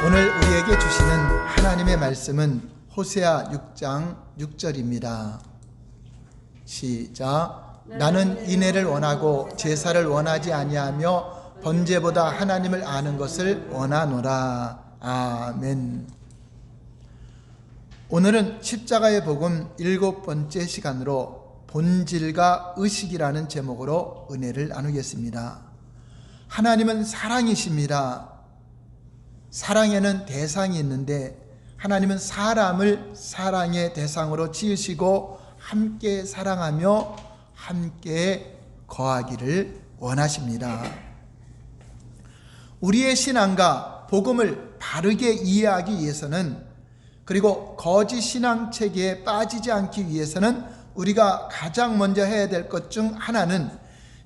오늘 우리에게 주시는 하나님의 말씀은 호세아 6장 6절입니다. 시작. 나는 인애를 원하고 제사를 원하지 아니하며 번제보다 하나님을 아는 것을 원하노라. 아멘. 오늘은 십자가의 복음 7번째 시간으로 본질과 의식이라는 제목으로 은혜를 나누겠습니다. 하나님은 사랑이십니다. 사랑에는 대상이 있는데 하나님은 사람을 사랑의 대상으로 지으시고 함께 사랑하며 함께 거하기를 원하십니다. 우리의 신앙과 복음을 바르게 이해하기 위해서는, 그리고 거짓 신앙 체계에 빠지지 않기 위해서는 우리가 가장 먼저 해야 될 것 중 하나는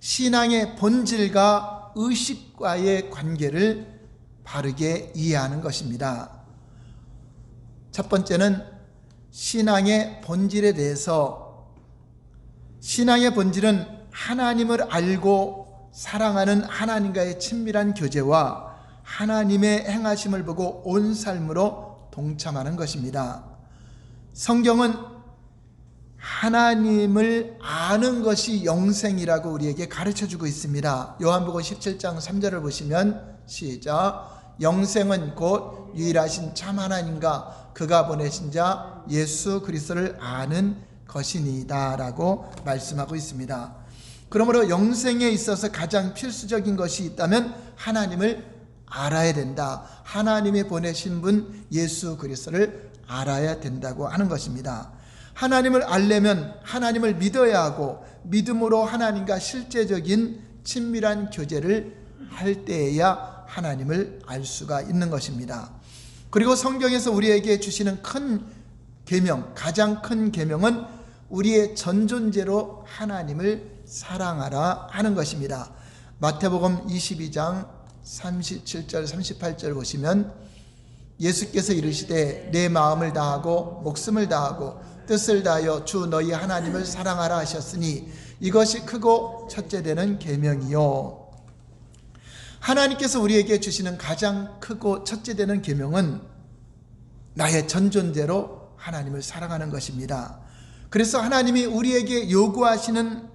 신앙의 본질과 의식과의 관계를 바르게 이해하는 것입니다. 첫 번째는 신앙의 본질에 대해서, 신앙의 본질은 하나님을 알고 사랑하는 하나님과의 친밀한 교제와 하나님의 행하심을 보고 온 삶으로 동참하는 것입니다. 성경은 하나님을 아는 것이 영생이라고 우리에게 가르쳐주고 있습니다. 요한복음 17장 3절을 보시면 시작. 영생은 곧 유일하신 참 하나님과 그가 보내신 자 예수 그리스도를 아는 것이니이다 라고 말씀하고 있습니다. 그러므로 영생에 있어서 가장 필수적인 것이 있다면 하나님을 알아야 된다. 하나님이 보내신 분 예수 그리스도를 알아야 된다고 하는 것입니다. 하나님을 알려면 하나님을 믿어야 하고, 믿음으로 하나님과 실제적인 친밀한 교제를 할 때에야 하나님을 알 수가 있는 것입니다. 그리고 성경에서 우리에게 주시는 큰 계명, 가장 큰 계명은 우리의 전존재로 하나님을 사랑하라 하는 것입니다. 마태복음 22장 37절 38절 보시면 예수께서 이르시되 내 마음을 다하고 목숨을 다하고 뜻을 다하여 주 너희 하나님을 사랑하라 하셨으니 이것이 크고 첫째 되는 계명이요. 하나님께서 우리에게 주시는 가장 크고 첫째 되는 계명은 나의 전존재로 하나님을 사랑하는 것입니다. 그래서 하나님이 우리에게 요구하시는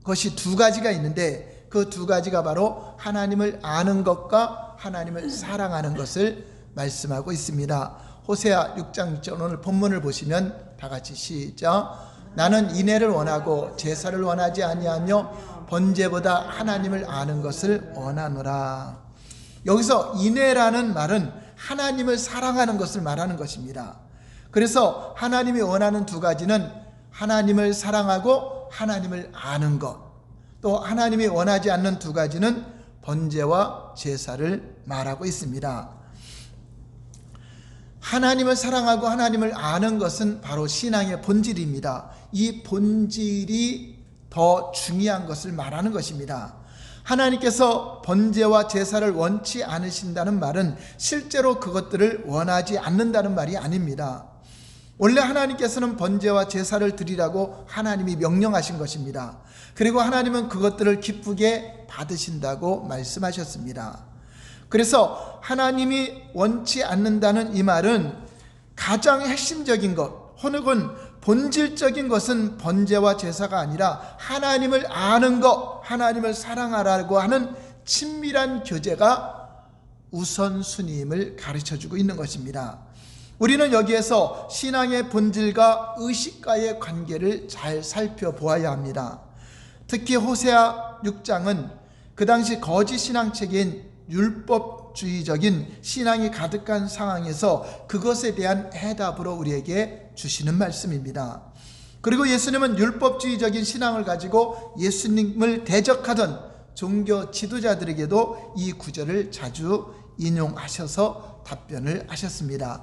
것이 두 가지가 있는데, 그 두 가지가 바로 하나님을 아는 것과 하나님을 사랑하는 것을 말씀하고 있습니다. 호세아 6장 6절 오늘 본문을 보시면 다 같이 시작. 나는 인애를 원하고 제사를 원하지 아니하며 번제보다 하나님을 아는 것을 원하노라. 여기서 인애라는 말은 하나님을 사랑하는 것을 말하는 것입니다. 그래서 하나님이 원하는 두 가지는 하나님을 사랑하고 하나님을 아는 것, 또 하나님이 원하지 않는 두 가지는 번제와 제사를 말하고 있습니다. 하나님을 사랑하고 하나님을 아는 것은 바로 신앙의 본질입니다. 이 본질이 더 중요한 것을 말하는 것입니다. 하나님께서 번제와 제사를 원치 않으신다는 말은 실제로 그것들을 원하지 않는다는 말이 아닙니다. 원래 하나님께서는 번제와 제사를 드리라고 하나님이 명령하신 것입니다. 그리고 하나님은 그것들을 기쁘게 받으신다고 말씀하셨습니다. 그래서 하나님이 원치 않는다는 이 말은 가장 핵심적인 것, 혹은 본질적인 것은 번제와 제사가 아니라 하나님을 아는 것, 하나님을 사랑하라고 하는 친밀한 교제가 우선순위임을 가르쳐주고 있는 것입니다. 우리는 여기에서 신앙의 본질과 의식과의 관계를 잘 살펴보아야 합니다. 특히 호세아 6장은 그 당시 거짓 신앙체계인 율법주의적인 신앙이 가득한 상황에서 그것에 대한 해답으로 우리에게 주시는 말씀입니다. 그리고 예수님은 율법주의적인 신앙을 가지고 예수님을 대적하던 종교 지도자들에게도 이 구절을 자주 인용하셔서 답변을 하셨습니다.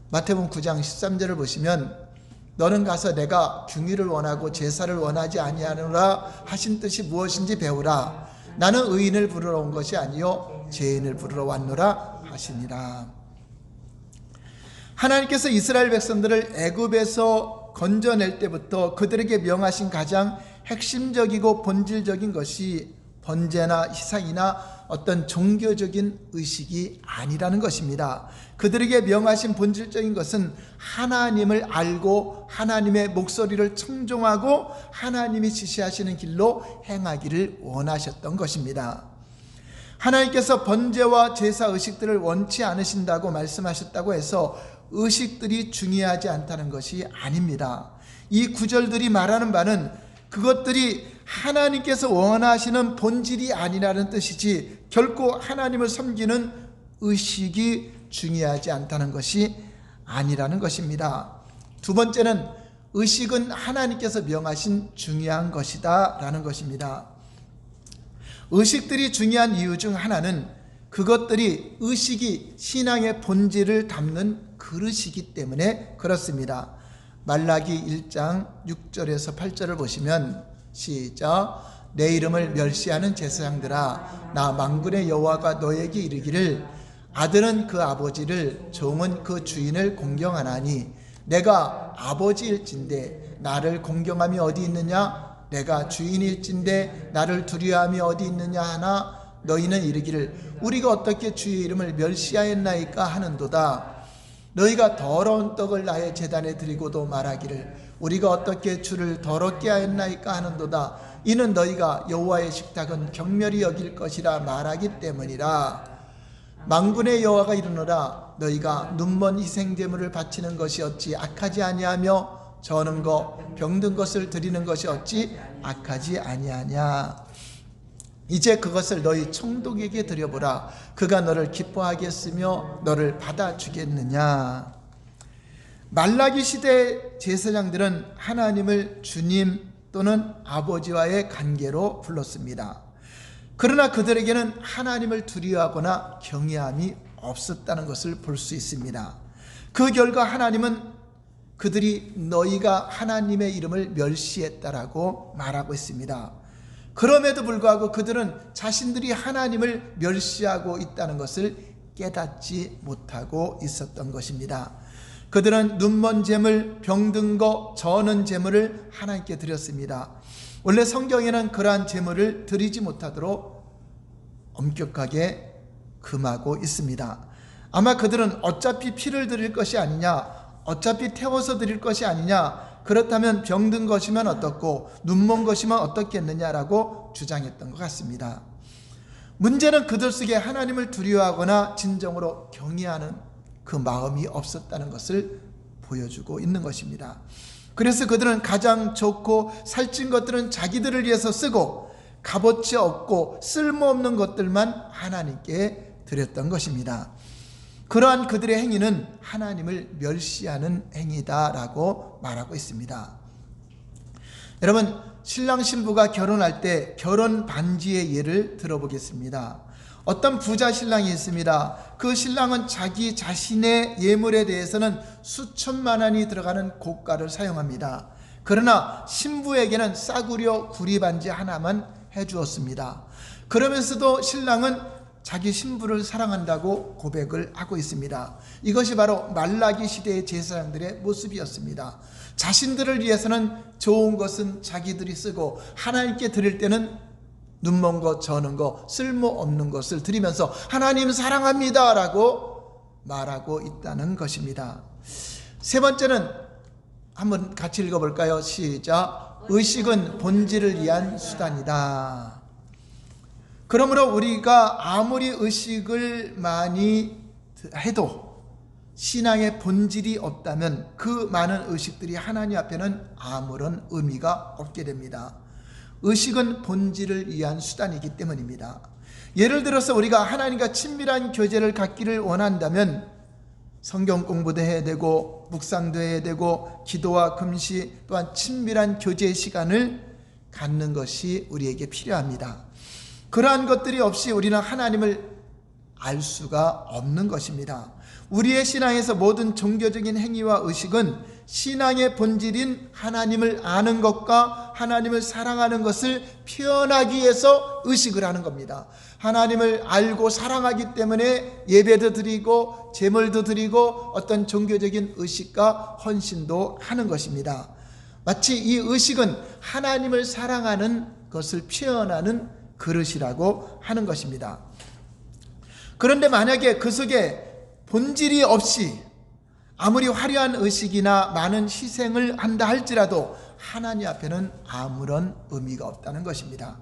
마태복음 9장 13절을 보시면 너는 가서 내가 궁의를 원하고 제사를 원하지 아니하노라 하신 뜻이 무엇인지 배우라. 나는 의인을 부르러 온 것이 아니요 죄인을 부르러 왔노라 하시니라. 하나님께서 이스라엘 백성들을 애굽에서 건져낼 때부터 그들에게 명하신 가장 핵심적이고 본질적인 것이 번제나 희생이나 어떤 종교적인 의식이 아니라는 것입니다. 그들에게 명하신 본질적인 것은 하나님을 알고 하나님의 목소리를 청종하고 하나님이 지시하시는 길로 행하기를 원하셨던 것입니다. 하나님께서 번제와 제사 의식들을 원치 않으신다고 말씀하셨다고 해서 의식들이 중요하지 않다는 것이 아닙니다. 이 구절들이 말하는 바는 그것들이 하나님께서 원하시는 본질이 아니라는 뜻이지 결코 하나님을 섬기는 의식이 중요하지 않다는 것이 아니라는 것입니다. 두 번째는 의식은 하나님께서 명하신 중요한 것이다 라는 것입니다. 의식들이 중요한 이유 중 하나는 그것들이 의식이 신앙의 본질을 담는 그릇이기 때문에 그렇습니다. 말라기 1장 6절에서 8절을 보시면 시작. 내 이름을 멸시하는 제사장들아, 나 만군의 여호와가 너에게 이르기를 아들은 그 아버지를 종은 그 주인을 공경하나니 내가 아버지일진데 나를 공경함이 어디 있느냐? 내가 주인일진데 나를 두려워함이 어디 있느냐 하나 너희는 이르기를 우리가 어떻게 주의 이름을 멸시하였나이까 하는도다. 너희가 더러운 떡을 나의 제단에 드리고도 말하기를 우리가 어떻게 주를 더럽게 하였나이까 하는도다. 이는 너희가 여호와의 식탁은 경멸히 여길 것이라 말하기 때문이라. 만군의 여호와가 이르노라. 너희가 눈먼 희생제물을 바치는 것이 어찌 악하지 아니하며 저는 것 병든 것을 드리는 것이 어찌 악하지 아니하냐. 이제 그것을 너희 총독에게 드려보라. 그가 너를 기뻐하겠으며 너를 받아주겠느냐. 말라기 시대 제사장들은 하나님을 주님 또는 아버지와의 관계로 불렀습니다. 그러나 그들에게는 하나님을 두려워하거나 경외함이 없었다는 것을 볼 수 있습니다. 그 결과 하나님은 그들이 너희가 하나님의 이름을 멸시했다라고 말하고 있습니다. 그럼에도 불구하고 그들은 자신들이 하나님을 멸시하고 있다는 것을 깨닫지 못하고 있었던 것입니다. 그들은 눈먼 제물, 병든 것, 저는 제물을 하나님께 드렸습니다. 원래 성경에는 그러한 제물을 드리지 못하도록 엄격하게 금하고 있습니다. 아마 그들은 어차피 피를 드릴 것이 아니냐, 어차피 태워서 드릴 것이 아니냐, 그렇다면 병든 것이면 어떻고 눈먼 것이면 어떻겠느냐라고 주장했던 것 같습니다. 문제는 그들 속에 하나님을 두려워하거나 진정으로 경외하는 그 마음이 없었다는 것을 보여주고 있는 것입니다. 그래서 그들은 가장 좋고 살찐 것들은 자기들을 위해서 쓰고 값어치 없고 쓸모없는 것들만 하나님께 드렸던 것입니다. 그러한 그들의 행위는 하나님을 멸시하는 행위다라고 말하고 있습니다. 여러분, 신랑 신부가 결혼할 때 결혼 반지의 예를 들어보겠습니다. 어떤 부자 신랑이 있습니다. 그 신랑은 자기 자신의 예물에 대해서는 수천만 원이 들어가는 고가를 사용합니다. 그러나 신부에게는 싸구려 구리 반지 하나만 해주었습니다. 그러면서도 신랑은 자기 신부를 사랑한다고 고백을 하고 있습니다. 이것이 바로 말라기 시대의 제사장들의 모습이었습니다. 자신들을 위해서는 좋은 것은 자기들이 쓰고 하나님께 드릴 때는 눈먼 것, 저는 것, 쓸모없는 것을 드리면서 하나님 사랑합니다 라고 말하고 있다는 것입니다. 세 번째는 한번 같이 읽어볼까요? 시작. 의식은 본질을 위한 수단이다. 그러므로 우리가 아무리 의식을 많이 해도 신앙의 본질이 없다면 그 많은 의식들이 하나님 앞에는 아무런 의미가 없게 됩니다. 의식은 본질을 위한 수단이기 때문입니다. 예를 들어서 우리가 하나님과 친밀한 교제를 갖기를 원한다면 성경 공부도 해야 되고 묵상도 해야 되고 기도와 금시 또한 친밀한 교제의 시간을 갖는 것이 우리에게 필요합니다. 그러한 것들이 없이 우리는 하나님을 알 수가 없는 것입니다. 우리의 신앙에서 모든 종교적인 행위와 의식은 신앙의 본질인 하나님을 아는 것과 하나님을 사랑하는 것을 표현하기 위해서 의식을 하는 겁니다. 하나님을 알고 사랑하기 때문에 예배도 드리고 제물도 드리고 어떤 종교적인 의식과 헌신도 하는 것입니다. 마치 이 의식은 하나님을 사랑하는 것을 표현하는 그릇이라고 하는 것입니다. 그런데 만약에 그 속에 본질이 없이 아무리 화려한 의식이나 많은 희생을 한다 할지라도 하나님 앞에는 아무런 의미가 없다는 것입니다.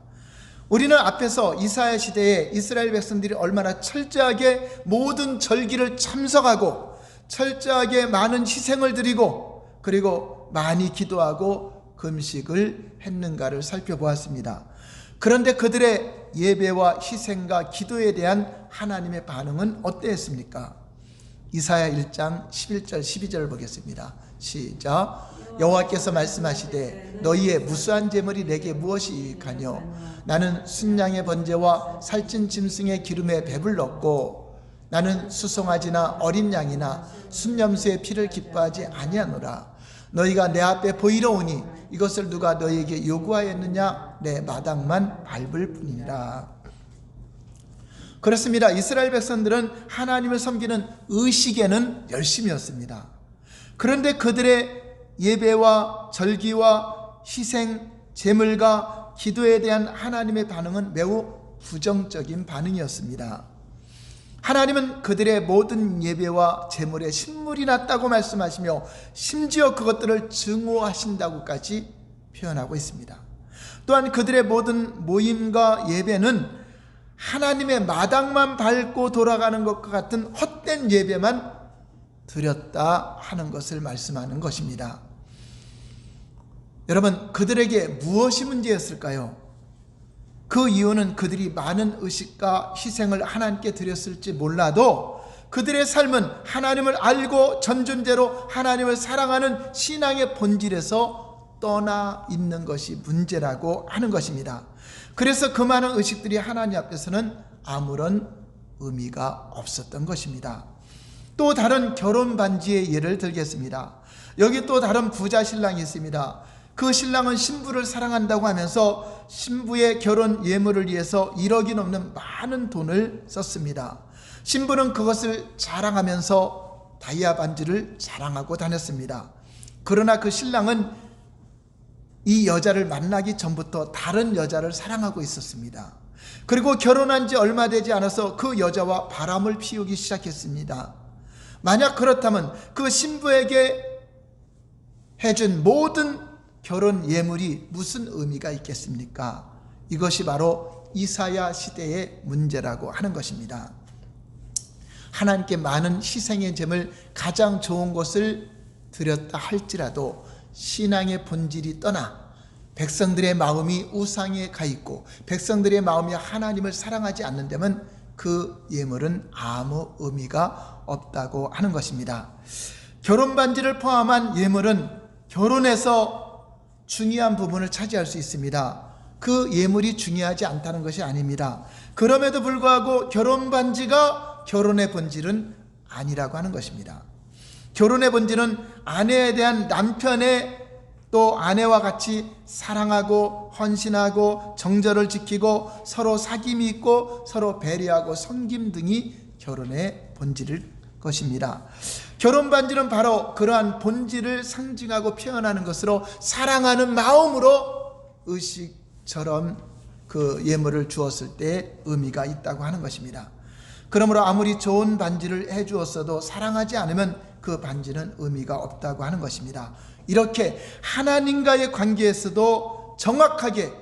우리는 앞에서 이사야 시대에 이스라엘 백성들이 얼마나 철저하게 모든 절기를 참석하고 철저하게 많은 희생을 드리고 그리고 많이 기도하고 금식을 했는가를 살펴보았습니다. 그런데 그들의 예배와 희생과 기도에 대한 하나님의 반응은 어땠습니까? 이사야 1장 11절 12절을 보겠습니다. 시작. 여호와께서 말씀하시되 너희의 무수한 제물이 내게 무엇이 유익하뇨? 나는 순양의 번제와 살찐 짐승의 기름에 배불렀고 나는 수송아지나 어린 양이나 순염소의 피를 기뻐하지 아니하노라. 너희가 내 앞에 보이러 오니 이것을 누가 너희에게 요구하였느냐? 내 마당만 밟을 뿐이니라. 그렇습니다. 이스라엘 백성들은 하나님을 섬기는 의식에는 열심이었습니다. 그런데 그들의 예배와 절기와 희생, 제물과 기도에 대한 하나님의 반응은 매우 부정적인 반응이었습니다. 하나님은 그들의 모든 예배와 제물에 신물이 났다고 말씀하시며 심지어 그것들을 증오하신다고까지 표현하고 있습니다. 또한 그들의 모든 모임과 예배는 하나님의 마당만 밟고 돌아가는 것과 같은 헛된 예배만 드렸다 하는 것을 말씀하는 것입니다. 여러분, 그들에게 무엇이 문제였을까요? 그 이유는 그들이 많은 의식과 희생을 하나님께 드렸을지 몰라도 그들의 삶은 하나님을 알고 전존대로 하나님을 사랑하는 신앙의 본질에서 떠나 있는 것이 문제라고 하는 것입니다. 그래서 그 많은 의식들이 하나님 앞에서는 아무런 의미가 없었던 것입니다. 또 다른 결혼 반지의 예를 들겠습니다. 여기 또 다른 부자 신랑이 있습니다. 그 신랑은 신부를 사랑한다고 하면서 신부의 결혼 예물을 위해서 1억이 넘는 많은 돈을 썼습니다. 신부는 그것을 자랑하면서 다이아 반지를 자랑하고 다녔습니다. 그러나 그 신랑은 이 여자를 만나기 전부터 다른 여자를 사랑하고 있었습니다. 그리고 결혼한 지 얼마 되지 않아서 그 여자와 바람을 피우기 시작했습니다. 만약 그렇다면 그 신부에게 해준 모든 결혼 예물이 무슨 의미가 있겠습니까? 이것이 바로 이사야 시대의 문제라고 하는 것입니다. 하나님께 많은 희생의 제물 가장 좋은 것을 드렸다 할지라도 신앙의 본질이 떠나 백성들의 마음이 우상에 가 있고 백성들의 마음이 하나님을 사랑하지 않는다면 그 예물은 아무 의미가 없다고 하는 것입니다. 결혼 반지를 포함한 예물은 결혼에서 중요한 부분을 차지할 수 있습니다. 그 예물이 중요하지 않다는 것이 아닙니다. 그럼에도 불구하고 결혼 반지가 결혼의 본질은 아니라고 하는 것입니다. 결혼의 본질은 아내에 대한 남편의 또 아내와 같이 사랑하고 헌신하고 정절을 지키고 서로 사귐이 있고 서로 배려하고 섬김 등이 결혼의 본질일 것입니다. 결혼 반지는 바로 그러한 본질을 상징하고 표현하는 것으로 사랑하는 마음으로 의식처럼 그 예물을 주었을 때 의미가 있다고 하는 것입니다. 그러므로 아무리 좋은 반지를 해주었어도 사랑하지 않으면 그 반지는 의미가 없다고 하는 것입니다. 이렇게 하나님과의 관계에서도 정확하게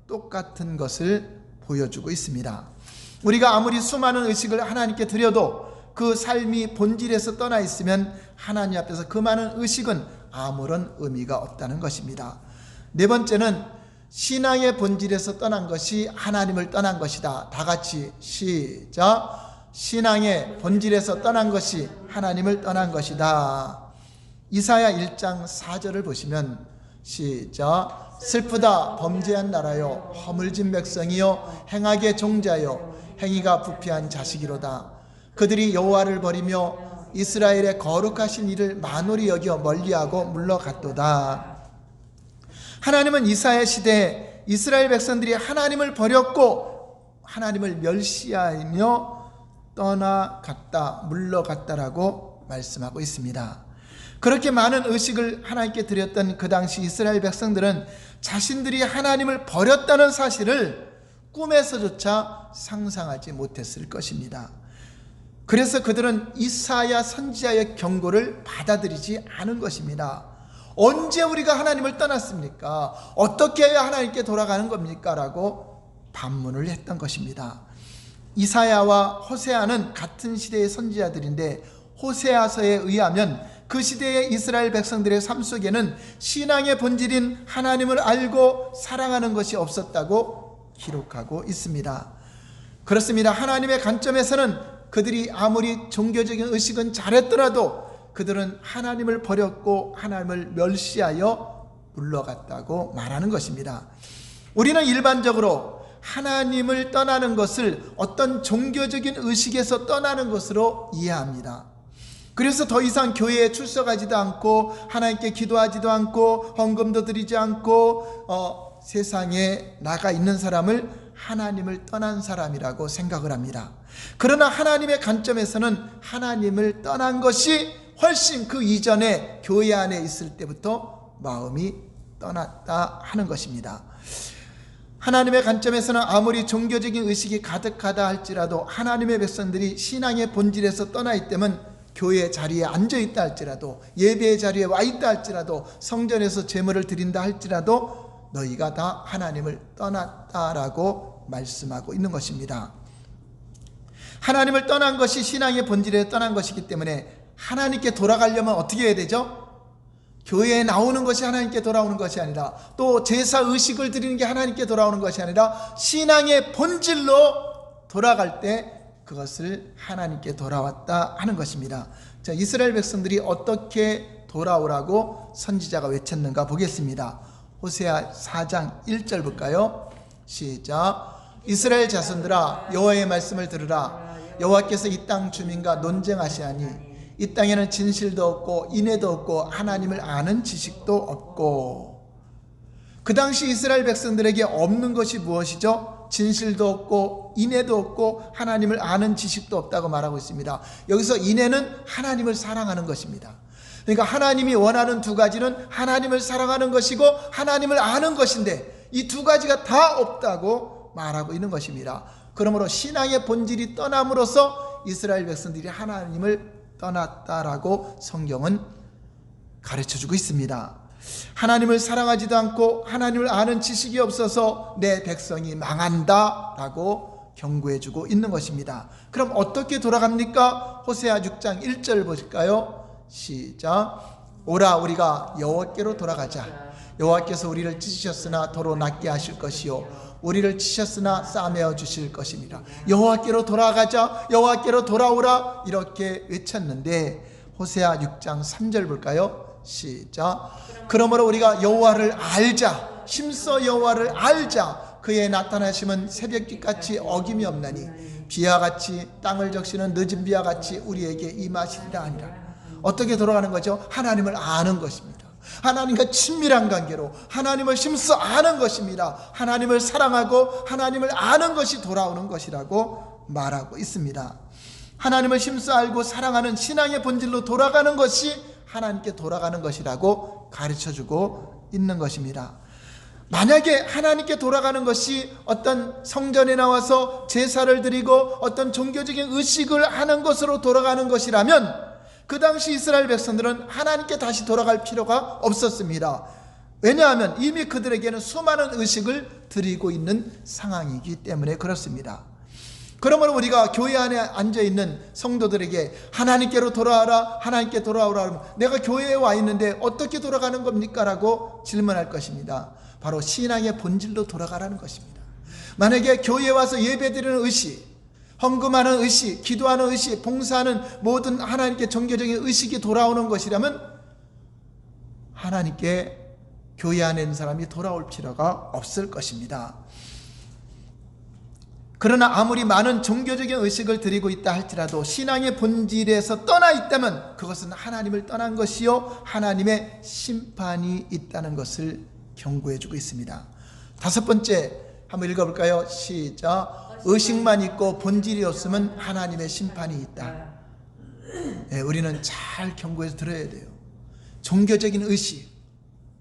똑같은 것을 보여주고 있습니다. 우리가 아무리 수많은 의식을 하나님께 드려도 그 삶이 본질에서 떠나 있으면 하나님 앞에서 그 많은 의식은 아무런 의미가 없다는 것입니다. 네 번째는 신앙의 본질에서 떠난 것이 하나님을 떠난 것이다. 다 같이 시작. 신앙의 본질에서 떠난 것이 하나님을 떠난 것이다. 이사야 1장 4절을 보시면 시작. 슬프다 범죄한 나라요 허물진 백성이요 행악의 종자요 행위가 부패한 자식이로다. 그들이 여호와를 버리며 이스라엘의 거룩하신 이를 만홀히 여겨 멀리하고 물러갔도다. 하나님은 이사야 시대에 이스라엘 백성들이 하나님을 버렸고 하나님을 멸시하며 떠나갔다, 물러갔다라고 말씀하고 있습니다. 그렇게 많은 의식을 하나님께 드렸던 그 당시 이스라엘 백성들은 자신들이 하나님을 버렸다는 사실을 꿈에서조차 상상하지 못했을 것입니다. 그래서 그들은 이사야 선지자의 경고를 받아들이지 않은 것입니다. 언제 우리가 하나님을 떠났습니까? 어떻게 해야 하나님께 돌아가는 겁니까? 라고 반문을 했던 것입니다. 이사야와 호세아는 같은 시대의 선지자들인데 호세아서에 의하면 그 시대의 이스라엘 백성들의 삶 속에는 신앙의 본질인 하나님을 알고 사랑하는 것이 없었다고 기록하고 있습니다. 그렇습니다. 하나님의 관점에서는 그들이 아무리 종교적인 의식은 잘했더라도 그들은 하나님을 버렸고 하나님을 멸시하여 물러갔다고 말하는 것입니다. 우리는 일반적으로 하나님을 떠나는 것을 어떤 종교적인 의식에서 떠나는 것으로 이해합니다. 그래서 더 이상 교회에 출석하지도 않고 하나님께 기도하지도 않고 헌금도 드리지 않고 세상에 나가 있는 사람을 하나님을 떠난 사람이라고 생각을 합니다. 그러나 하나님의 관점에서는 하나님을 떠난 것이 훨씬 그 이전에 교회 안에 있을 때부터 마음이 떠났다 하는 것입니다. 하나님의 관점에서는 아무리 종교적인 의식이 가득하다 할지라도 하나님의 백성들이 신앙의 본질에서 떠나 있다면 교회 자리에 앉아 있다 할지라도 예배의 자리에 와 있다 할지라도 성전에서 제물을 드린다 할지라도 너희가 다 하나님을 떠났다라고 말씀하고 있는 것입니다. 하나님을 떠난 것이 신앙의 본질에 떠난 것이기 때문에 하나님께 돌아가려면 어떻게 해야 되죠? 교회에 나오는 것이 하나님께 돌아오는 것이 아니라 또 제사 의식을 드리는 게 하나님께 돌아오는 것이 아니라 신앙의 본질로 돌아갈 때 그것을 하나님께 돌아왔다 하는 것입니다. 자, 이스라엘 백성들이 어떻게 돌아오라고 선지자가 외쳤는가 보겠습니다. 호세아 4장 1절 볼까요? 시작. 이스라엘 자손들아 여호와의 말씀을 들으라. 여호와께서 이 땅 주민과 논쟁하시하니 이 땅에는 진실도 없고 인애도 없고 하나님을 아는 지식도 없고. 그 당시 이스라엘 백성들에게 없는 것이 무엇이죠? 진실도 없고 인애도 없고 하나님을 아는 지식도 없다고 말하고 있습니다. 여기서 인애는 하나님을 사랑하는 것입니다. 그러니까 하나님이 원하는 두 가지는 하나님을 사랑하는 것이고 하나님을 아는 것인데 이 두 가지가 다 없다고 말하고 있는 것입니다. 그러므로 신앙의 본질이 떠남으로써 이스라엘 백성들이 하나님을 떠났다라고 성경은 가르쳐주고 있습니다. 하나님을 사랑하지도 않고 하나님을 아는 지식이 없어서 내 백성이 망한다라고 경고해주고 있는 것입니다. 그럼 어떻게 돌아갑니까? 호세아 6장 1절 보실까요? 시작. 오라 우리가 여호와께로 돌아가자. 여호와께서 우리를 찢으셨으나 도로 낫게 하실 것이요 우리를 치셨으나 싸매어 주실 것입니다. 여호와께로 돌아가자, 여호와께로 돌아오라 이렇게 외쳤는데 호세아 6장 3절 볼까요? 시작. 그러므로 우리가 여호와를 알자. 힘써 여호와를 알자. 그의 나타나심은 새벽빛같이 어김이 없나니 비와 같이 땅을 적시는 늦은 비와 같이 우리에게 임하시리라 하니라. 어떻게 돌아가는 거죠? 하나님을 아는 것입니다. 하나님과 친밀한 관계로 하나님을 힘써 아는 것입니다. 하나님을 사랑하고 하나님을 아는 것이 돌아오는 것이라고 말하고 있습니다. 하나님을 힘써 알고 사랑하는 신앙의 본질로 돌아가는 것이 하나님께 돌아가는 것이라고 가르쳐주고 있는 것입니다. 만약에 하나님께 돌아가는 것이 어떤 성전에 나와서 제사를 드리고 어떤 종교적인 의식을 하는 것으로 돌아가는 것이라면 그 당시 이스라엘 백성들은 하나님께 다시 돌아갈 필요가 없었습니다. 왜냐하면 이미 그들에게는 수많은 의식을 드리고 있는 상황이기 때문에 그렇습니다. 그러므로 우리가 교회 안에 앉아있는 성도들에게 하나님께로 돌아와라, 하나님께 돌아오라 하면 내가 교회에 와 있는데 어떻게 돌아가는 겁니까? 라고 질문할 것입니다. 바로 신앙의 본질로 돌아가라는 것입니다. 만약에 교회에 와서 예배드리는 의식, 헌금하는 의식, 기도하는 의식, 봉사하는 모든 하나님께 종교적인 의식이 돌아오는 것이라면 하나님께 교회 안에 있는 사람이 돌아올 필요가 없을 것입니다. 그러나 아무리 많은 종교적인 의식을 드리고 있다 할지라도 신앙의 본질에서 떠나 있다면 그것은 하나님을 떠난 것이요 하나님의 심판이 있다는 것을 경고해주고 있습니다. 다섯 번째 한번 읽어볼까요? 시작. 의식만 있고 본질이 없으면 하나님의 심판이 있다. 네, 우리는 잘 경고해서 들어야 돼요. 종교적인 의식,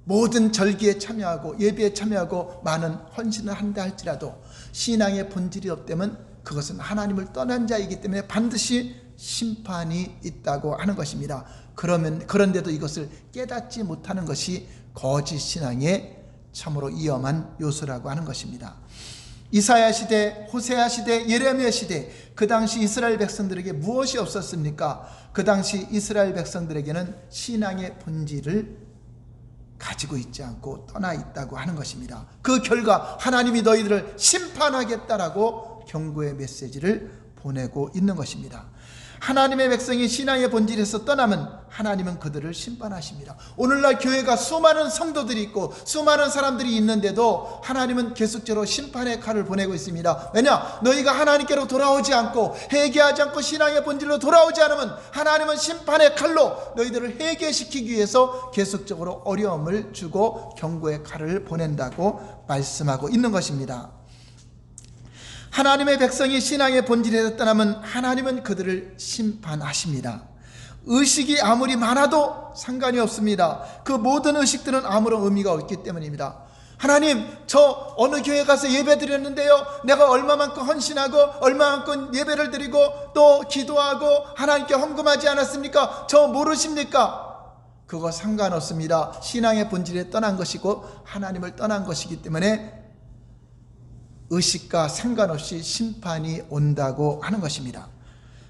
모든 절기에 참여하고 예배에 참여하고 많은 헌신을 한다 할지라도 신앙의 본질이 없다면 그것은 하나님을 떠난 자이기 때문에 반드시 심판이 있다고 하는 것입니다. 그런데도 이것을 깨닫지 못하는 것이 거짓 신앙의 참으로 위험한 요소라고 하는 것입니다. 이사야 시대, 호세아 시대, 예레미야 시대, 그 당시 이스라엘 백성들에게 무엇이 없었습니까? 그 당시 이스라엘 백성들에게는 신앙의 본질을 가지고 있지 않고 떠나 있다고 하는 것입니다. 그 결과 하나님이 너희들을 심판하겠다라고 경고의 메시지를 보내고 있는 것입니다. 하나님의 백성이 신앙의 본질에서 떠나면 하나님은 그들을 심판하십니다. 오늘날 교회가 수많은 성도들이 있고 수많은 사람들이 있는데도 하나님은 계속적으로 심판의 칼을 보내고 있습니다. 왜냐? 너희가 하나님께로 돌아오지 않고 회개하지 않고 신앙의 본질로 돌아오지 않으면 하나님은 심판의 칼로 너희들을 회개시키기 위해서 계속적으로 어려움을 주고 경고의 칼을 보낸다고 말씀하고 있는 것입니다. 하나님의 백성이 신앙의 본질에서 떠나면 하나님은 그들을 심판하십니다. 의식이 아무리 많아도 상관이 없습니다. 그 모든 의식들은 아무런 의미가 없기 때문입니다. 하나님, 저 어느 교회 가서 예배 드렸는데요, 내가 얼마만큼 헌신하고 얼마만큼 예배를 드리고 또 기도하고 하나님께 헌금하지 않았습니까? 저 모르십니까? 그거 상관없습니다. 신앙의 본질에 떠난 것이고 하나님을 떠난 것이기 때문에 의식과 상관없이 심판이 온다고 하는 것입니다.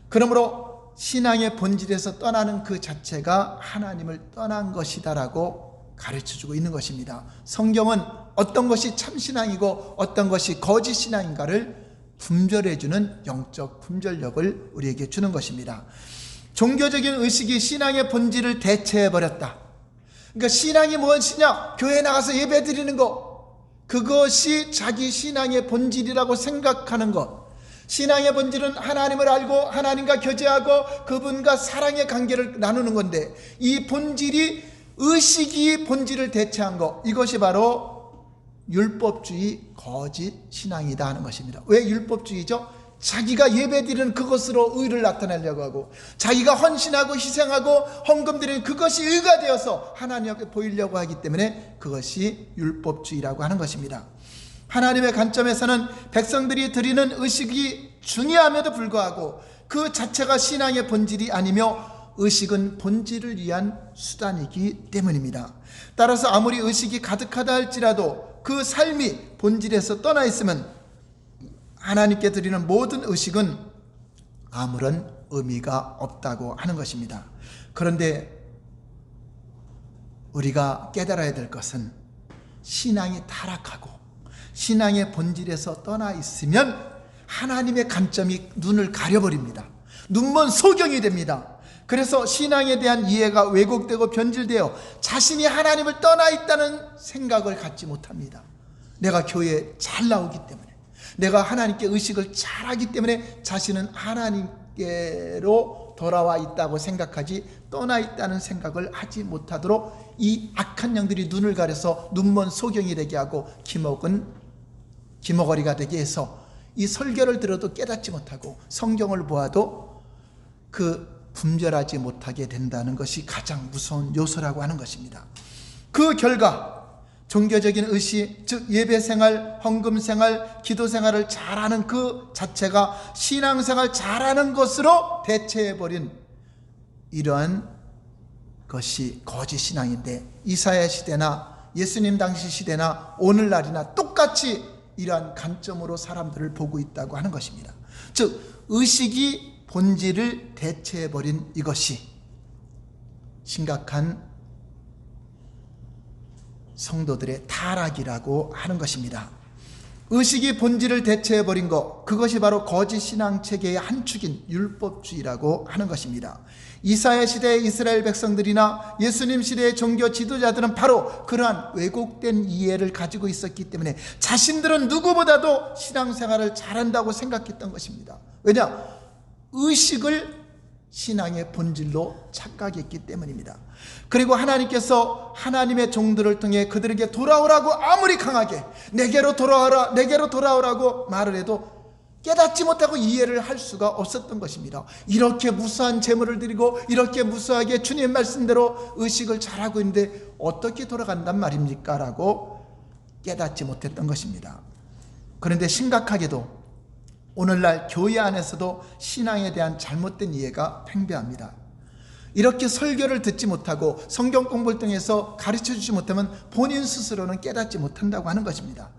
그러므로 신앙의 본질에서 떠나는 그 자체가 하나님을 떠난 것이다라고 가르쳐주고 있는 것입니다. 성경은 어떤 것이 참신앙이고 어떤 것이 거짓 신앙인가를 분별해주는 영적 분별력을 우리에게 주는 것입니다. 종교적인 의식이 신앙의 본질을 대체해버렸다. 그러니까 신앙이 무엇이냐? 교회에 나가서 예배 드리는 것, 그것이 자기 신앙의 본질이라고 생각하는 것. 신앙의 본질은 하나님을 알고 하나님과 교제하고 그분과 사랑의 관계를 나누는 건데, 이 본질이 의식이 본질을 대체한 것, 이것이 바로 율법주의 거짓 신앙이다 하는 것입니다. 왜 율법주의죠? 자기가 예배드리는 그것으로 의를 나타내려고 하고 자기가 헌신하고 희생하고 헌금드리는 그것이 의가 되어서 하나님 앞에 보이려고 하기 때문에 그것이 율법주의라고 하는 것입니다. 하나님의 관점에서는 백성들이 드리는 의식이 중요함에도 불구하고 그 자체가 신앙의 본질이 아니며 의식은 본질을 위한 수단이기 때문입니다. 따라서 아무리 의식이 가득하다 할지라도 그 삶이 본질에서 떠나 있으면 하나님께 드리는 모든 의식은 아무런 의미가 없다고 하는 것입니다. 그런데 우리가 깨달아야 될 것은 신앙이 타락하고 신앙의 본질에서 떠나 있으면 하나님의 관점이 눈을 가려버립니다. 눈먼 소경이 됩니다. 그래서 신앙에 대한 이해가 왜곡되고 변질되어 자신이 하나님을 떠나 있다는 생각을 갖지 못합니다. 내가 교회에 잘 나오기 때문에, 내가 하나님께 의식을 잘하기 때문에 자신은 하나님께로 돌아와 있다고 생각하지 떠나 있다는 생각을 하지 못하도록 이 악한 영들이 눈을 가려서 눈먼 소경이 되게 하고 기머거리가 되게 해서 이 설교를 들어도 깨닫지 못하고 성경을 보아도 그 분별하지 못하게 된다는 것이 가장 무서운 요소라고 하는 것입니다. 그 결과 종교적인 의식, 즉 예배생활, 헌금생활, 기도생활을 잘하는 그 자체가 신앙생활 잘하는 것으로 대체해버린 이러한 것이 거짓 신앙인데, 이사야 시대나 예수님 당시 시대나 오늘날이나 똑같이 이러한 관점으로 사람들을 보고 있다고 하는 것입니다. 즉 의식이 본질을 대체해버린 이것이 심각한 성도들의 타락이라고 하는 것입니다. 의식이 본질을 대체해버린 것, 그것이 바로 거짓 신앙체계의 한 축인 율법주의라고 하는 것입니다. 이사야 시대의 이스라엘 백성들이나 예수님 시대의 종교 지도자들은 바로 그러한 왜곡된 이해를 가지고 있었기 때문에 자신들은 누구보다도 신앙생활을 잘한다고 생각했던 것입니다. 왜냐? 의식을 신앙의 본질로 착각했기 때문입니다. 그리고 하나님께서 하나님의 종들을 통해 그들에게 돌아오라고 아무리 강하게 내게로 돌아오라, 내게로 돌아오라고 말을 해도 깨닫지 못하고 이해를 할 수가 없었던 것입니다. 이렇게 무수한 제물을 드리고 이렇게 무수하게 주님 말씀대로 의식을 잘하고 있는데 어떻게 돌아간단 말입니까? 라고 깨닫지 못했던 것입니다. 그런데 심각하게도 오늘날 교회 안에서도 신앙에 대한 잘못된 이해가 팽배합니다. 이렇게 설교를 듣지 못하고 성경 공부를 통해서 가르쳐주지 못하면 본인 스스로는 깨닫지 못한다고 하는 것입니다.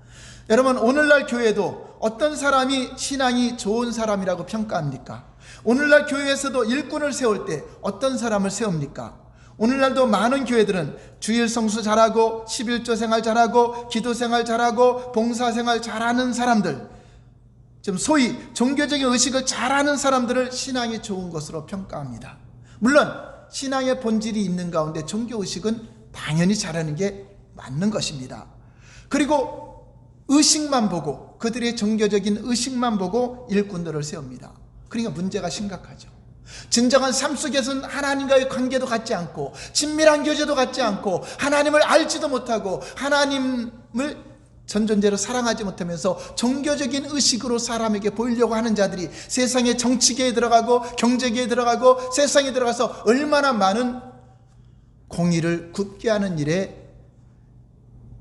여러분, 오늘날 교회도 어떤 사람이 신앙이 좋은 사람이라고 평가합니까? 오늘날 교회에서도 일꾼을 세울 때 어떤 사람을 세웁니까? 오늘날도 많은 교회들은 주일 성수 잘하고 11조 생활 잘하고 기도 생활 잘하고 봉사 생활 잘하는 사람들, 좀 소위 종교적인 의식을 잘하는 사람들을 신앙이 좋은 것으로 평가합니다. 물론 신앙의 본질이 있는 가운데 종교의식은 당연히 잘하는 게 맞는 것입니다. 그리고 의식만 보고, 그들의 종교적인 의식만 보고 일꾼들을 세웁니다. 그러니까 문제가 심각하죠. 진정한 삶 속에서는 하나님과의 관계도 갖지 않고 친밀한 교제도 갖지 않고 하나님을 알지도 못하고 하나님을 전존재로 사랑하지 못하면서 종교적인 의식으로 사람에게 보이려고 하는 자들이 세상의 정치계에 들어가고 경제계에 들어가고 세상에 들어가서 얼마나 많은 공의를 굳게 하는 일에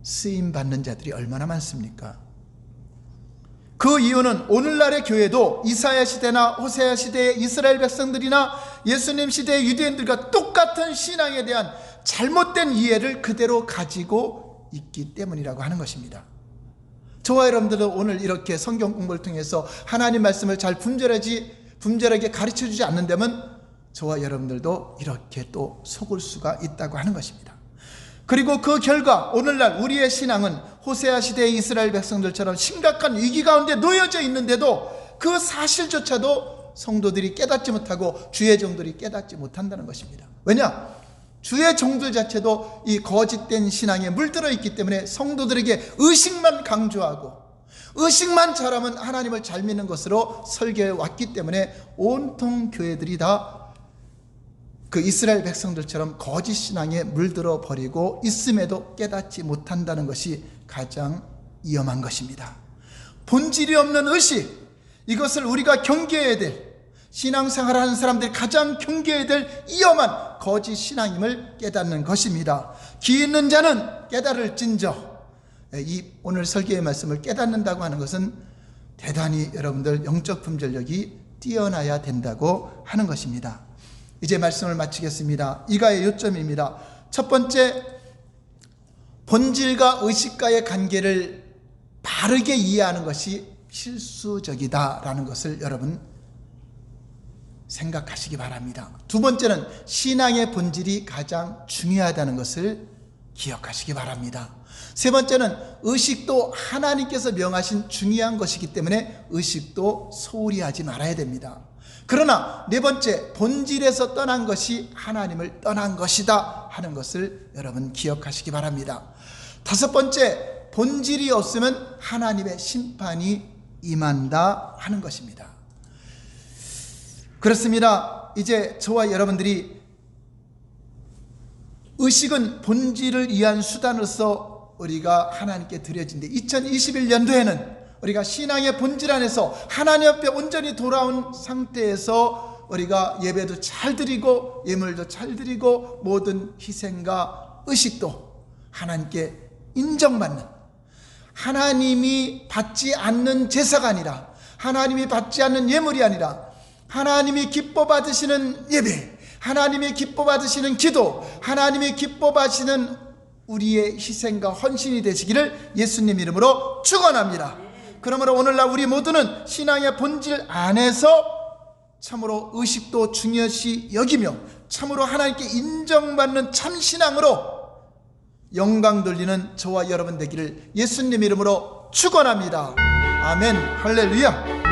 쓰임받는 자들이 얼마나 많습니까? 그 이유는 오늘날의 교회도 이사야 시대나 호세아 시대의 이스라엘 백성들이나 예수님 시대의 유대인들과 똑같은 신앙에 대한 잘못된 이해를 그대로 가지고 있기 때문이라고 하는 것입니다. 저와 여러분들도 오늘 이렇게 성경 공부를 통해서 하나님 말씀을 잘 분별하게 가르쳐주지 않는다면 저와 여러분들도 이렇게 또 속을 수가 있다고 하는 것입니다. 그리고 그 결과 오늘날 우리의 신앙은 호세아 시대의 이스라엘 백성들처럼 심각한 위기 가운데 놓여져 있는데도 그 사실조차도 성도들이 깨닫지 못하고 주의 종들이 깨닫지 못한다는 것입니다. 왜냐? 주의 종들 자체도 이 거짓된 신앙에 물들어 있기 때문에 성도들에게 의식만 강조하고 의식만 잘하면 하나님을 잘 믿는 것으로 설교해 왔기 때문에 온통 교회들이 다 그 이스라엘 백성들처럼 거짓 신앙에 물들어 버리고 있음에도 깨닫지 못한다는 것이 가장 위험한 것입니다. 본질이 없는 의식, 이것을 우리가 경계해야 될, 신앙생활하는 사람들이 가장 경계해야 될 위험한 거짓 신앙임을 깨닫는 것입니다. 기 있는 자는 깨달을진저. 이 오늘 설교의 말씀을 깨닫는다고 하는 것은 대단히 여러분들 영적 분별력이 뛰어나야 된다고 하는 것입니다. 이제 말씀을 마치겠습니다. 이가의 요점입니다. 첫 번째, 본질과 의식과의 관계를 바르게 이해하는 것이 필수적이다라는 것을 여러분 생각하시기 바랍니다. 두 번째는 신앙의 본질이 가장 중요하다는 것을 기억하시기 바랍니다. 세 번째는 의식도 하나님께서 명하신 중요한 것이기 때문에 의식도 소홀히 하지 말아야 됩니다. 그러나 네 번째, 본질에서 떠난 것이 하나님을 떠난 것이다 하는 것을 여러분 기억하시기 바랍니다. 다섯 번째, 본질이 없으면 하나님의 심판이 임한다 하는 것입니다. 그렇습니다. 이제 저와 여러분들이 의식은 본질을 위한 수단으로서 우리가 하나님께 드려진데 2021년도에는 우리가 신앙의 본질 안에서 하나님 앞에 온전히 돌아온 상태에서 우리가 예배도 잘 드리고 예물도 잘 드리고 모든 희생과 의식도 하나님께 인정받는, 하나님이 받지 않는 제사가 아니라, 하나님이 받지 않는 예물이 아니라 하나님이 기뻐 받으시는 예배, 하나님이 기뻐 받으시는 기도, 하나님이 기뻐 받으시는 우리의 희생과 헌신이 되시기를 예수님 이름으로 축원합니다. 그러므로 오늘날 우리 모두는 신앙의 본질 안에서 참으로 의식도 중요시 여기며 참으로 하나님께 인정받는 참신앙으로 영광 돌리는 저와 여러분 되기를 예수님 이름으로 축원합니다. 아멘. 할렐루야.